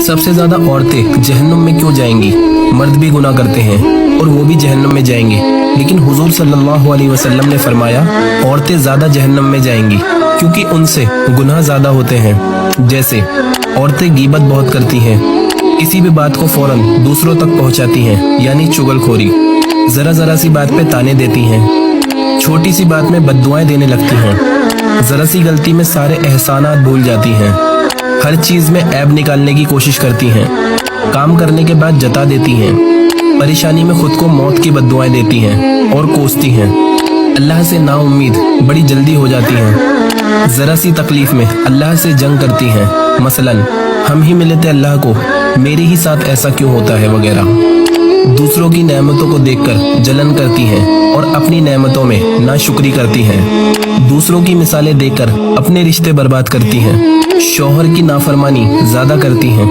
سب سے زیادہ عورتیں جہنم میں کیوں جائیں گی؟ مرد بھی گناہ کرتے ہیں اور وہ بھی جہنم میں جائیں گے، لیکن حضور صلی اللہ علیہ وسلم نے فرمایا عورتیں زیادہ جہنم میں جائیں گی کیونکہ ان سے گناہ زیادہ ہوتے ہیں۔ جیسے عورتیں غیبت بہت کرتی ہیں، کسی بھی بات کو فوراً دوسروں تک پہنچاتی ہیں، یعنی چغل خوری، ذرا سی بات پہ تانے دیتی ہیں، چھوٹی سی بات میں بد دعائیں دینے لگتی ہیں، ذرا سی غلطی میں سارے احسانات بھول جاتی ہیں، ہر چیز میں عیب نکالنے کی کوشش کرتی ہیں، کام کرنے کے بعد جتا دیتی ہیں، پریشانی میں خود کو موت کی بد دعائیں دیتی ہیں اور کوستی ہیں، اللہ سے نا امید بڑی جلدی ہو جاتی ہیں، ذرا سی تکلیف میں اللہ سے جنگ کرتی ہیں، مثلاً ہم ہی ملے تھے اللہ کو، میرے ہی ساتھ ایسا کیوں ہوتا ہے وغیرہ۔ دوسروں کی نعمتوں کو دیکھ کر جلن کرتی ہیں اور اپنی نعمتوں میں ناشکری کرتی ہیں، دوسروں کی مثالیں دیکھ کر اپنے رشتے برباد کرتی ہیں، شوہر کی نافرمانی زیادہ کرتی ہیں،